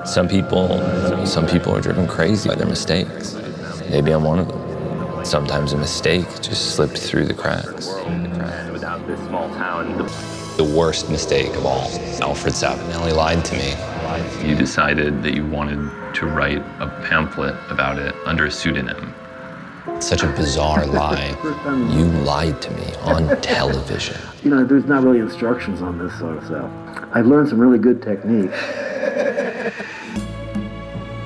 Some people are driven crazy by their mistakes. Maybe I'm one of them. Sometimes a mistake just slipped through the cracks. Without this small town, The worst mistake of all, Alfred Savinelli lied to me. You decided that you wanted to write a pamphlet about it under a pseudonym. Such a bizarre lie. You lied to me on television. You know, there's not really instructions on this sort of stuff. I've learned some really good techniques.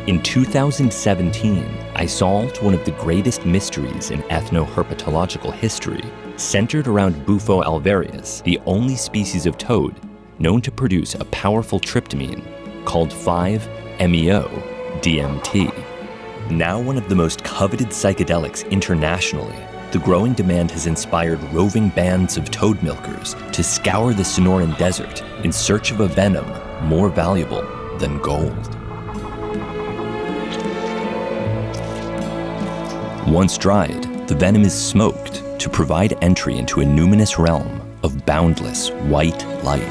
In 2017, I solved one of the greatest mysteries in ethnoherpetological history, centered around Bufo alvarius, the only species of toad known to produce a powerful tryptamine called 5-MeO-DMT. Now one of the most coveted psychedelics internationally, the growing demand has inspired roving bands of toad milkers to scour the Sonoran Desert in search of a venom more valuable than gold. Once dried, the venom is smoked to provide entry into a numinous realm of boundless white light.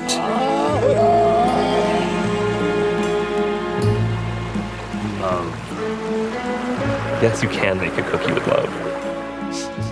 Yes, you can make a cookie with love.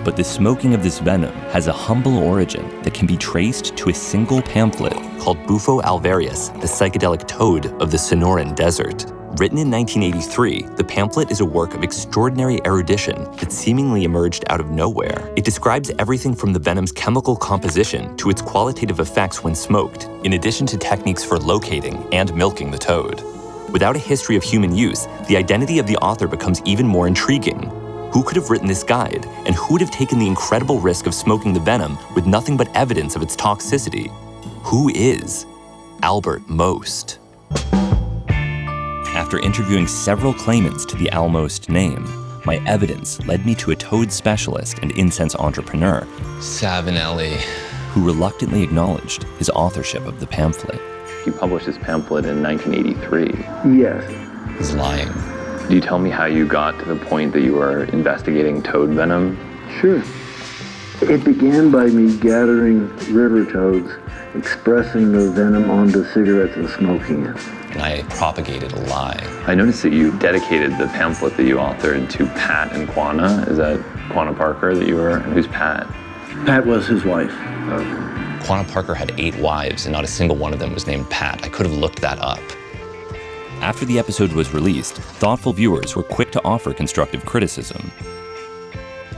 But the smoking of this venom has a humble origin that can be traced to a single pamphlet called Bufo alvarius, the psychedelic toad of the Sonoran Desert. Written in 1983, the pamphlet is a work of extraordinary erudition that seemingly emerged out of nowhere. It describes everything from the venom's chemical composition to its qualitative effects when smoked, in addition to techniques for locating and milking the toad. Without a history of human use, the identity of the author becomes even more intriguing. Who could have written this guide, and who would have taken the incredible risk of smoking the venom with nothing but evidence of its toxicity? Who is Albert Most? After interviewing several claimants to the Almost name, my evidence led me to a toad specialist and incense entrepreneur, Savinelli. who reluctantly acknowledged his authorship of the pamphlet. You published this pamphlet in 1983. Yes. He's lying. Can you tell me how you got to the point that you were investigating toad venom? Sure. It began by me gathering river toads, expressing the venom onto cigarettes and smoking it. And I propagated a lie. I noticed that you dedicated the pamphlet that you authored to Pat and Quanah. Is that Quanah Parker that you were? And who's Pat? Pat was his wife. Quanah Parker had 8 wives, and not a single one of them was named Pat. I could have looked that up. After the episode was released, thoughtful viewers were quick to offer constructive criticism.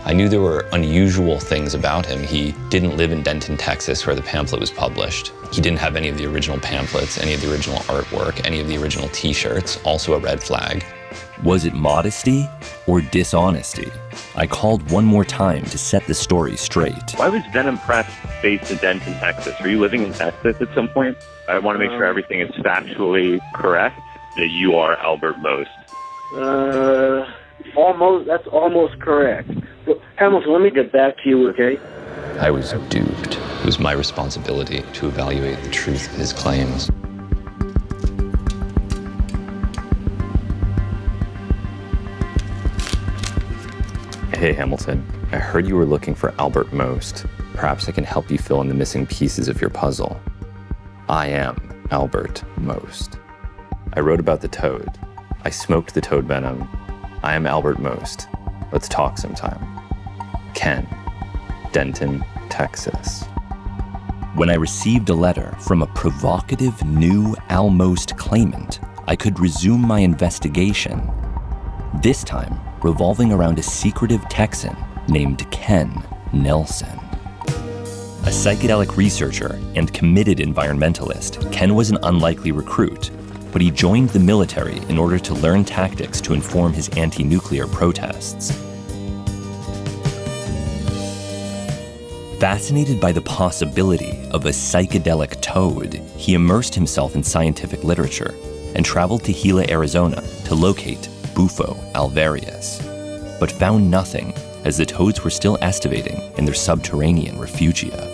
I knew there were unusual things about him. He didn't live in Denton, Texas, where the pamphlet was published. He didn't have any of the original pamphlets, any of the original artwork, any of the original t-shirts, also a red flag. Was it modesty or dishonesty? I called one more time to set the story straight. why was Venom Press based in Denton, Texas? Were you living in Texas at some point? I want to make sure everything is factually correct, that you are Albert Most. That's almost correct. But Hamilton, let me get back to you, okay? I was duped. It was my responsibility to evaluate the truth of his claims. Hey, Hamilton. I heard you were looking for Albert Most. Perhaps I can help you fill in the missing pieces of your puzzle. I am Albert Most. I wrote about the toad. I smoked the toad venom. I am Albert Most. Let's talk sometime. Ken, Denton, Texas. When I received a letter from a provocative new Almost claimant, I could resume my investigation. This time, revolving around a secretive Texan named Ken Nelson. A psychedelic researcher and committed environmentalist, Ken was an unlikely recruit, but he joined the military in order to learn tactics to inform his anti-nuclear protests. Fascinated by the possibility of a psychedelic toad, he immersed himself in scientific literature and traveled to Gila, Arizona to locate Bufo alvarius, but found nothing as the toads were still estivating in their subterranean refugia.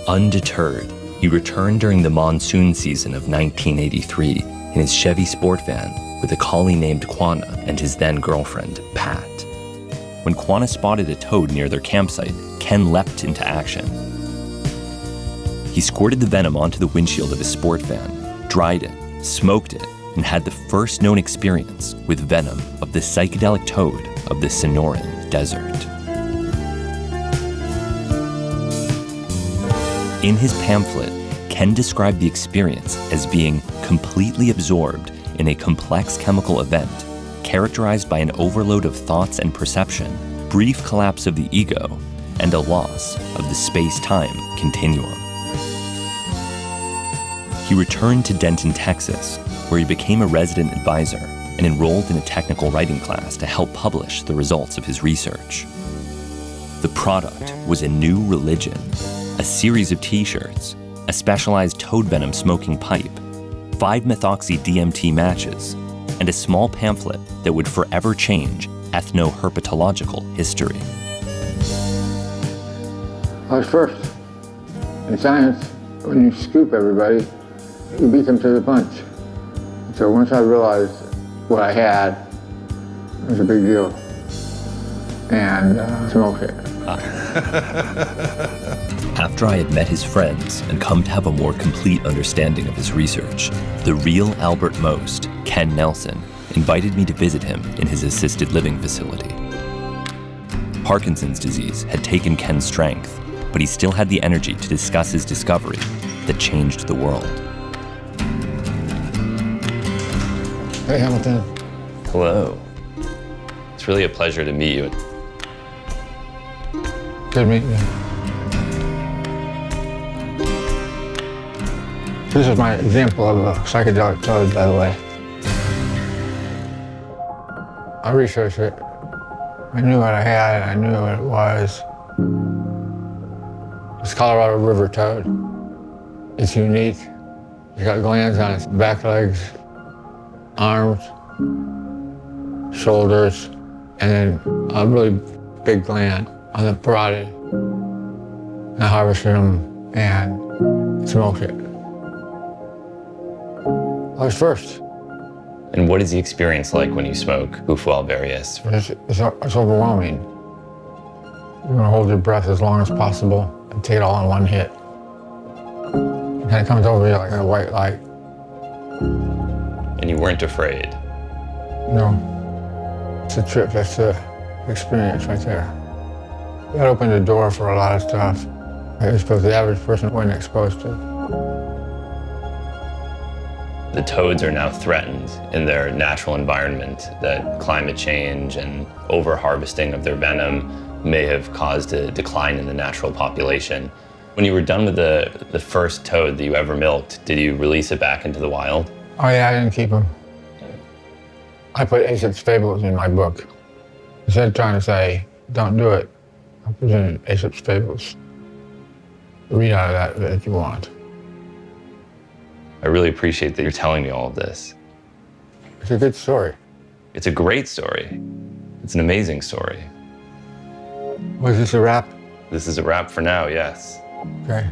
Undeterred, he returned during the monsoon season of 1983 in his Chevy sport van with a collie named Quanah and his then-girlfriend, Pat. When Quanah spotted a toad near their campsite, Ken leapt into action. He squirted the venom onto the windshield of his sport van, dried it, smoked it, and had the first known experience with venom of the psychedelic toad of the Sonoran Desert. In his pamphlet, Ken described the experience as being completely absorbed in a complex chemical event characterized by an overload of thoughts and perception, brief collapse of the ego, and a loss of the space-time continuum. He returned to Denton, Texas, where he became a resident advisor and enrolled in a technical writing class to help publish the results of his research. The product was a new religion, a series of t-shirts, a specialized toad venom smoking pipe, 5-methoxy-DMT matches, and a small pamphlet that would forever change ethno-herpetological history. I was first. In science, when you scoop everybody, you beat them to the punch. So once I realized what I had, it was a big deal. And smoked it. After I had met his friends and come to have a more complete understanding of his research, the real Albert Most, Ken Nelson, invited me to visit him in his assisted living facility. Parkinson's disease had taken Ken's strength, but he still had the energy to discuss his discovery that changed the world. Hey, Hamilton. Hello. It's really a pleasure to meet you. Good meeting you. This is my example of a psychedelic toad, by the way. I researched it. I knew what I had, I knew what it was. It's Colorado River toad. It's unique. It's got glands on its back legs, arms, shoulders, and then a really big gland on the parotid. I harvested them and smoked it. I was first. And what is the experience like when you smoke Bufo alvarius? It's overwhelming. You want to hold your breath as long as possible and take it all in one hit. It kind of comes over you like a white light. And you weren't afraid? No. It's a trip. That's the experience right there. That opened the door for a lot of stuff I suppose the average person wasn't exposed to. The toads are now threatened in their natural environment, that climate change and over-harvesting of their venom may have caused a decline in the natural population. When you were done with the first toad that you ever milked, did you release it back into the wild? Oh yeah, I didn't keep them. I put Aesop's Fables in my book. Instead of trying to say, don't do it, I put in Aesop's Fables. Read out of that if you want. I really appreciate that you're telling me all of this. It's a good story. It's a great story. It's an amazing story. Was this a wrap? This is a wrap for now, yes. Okay.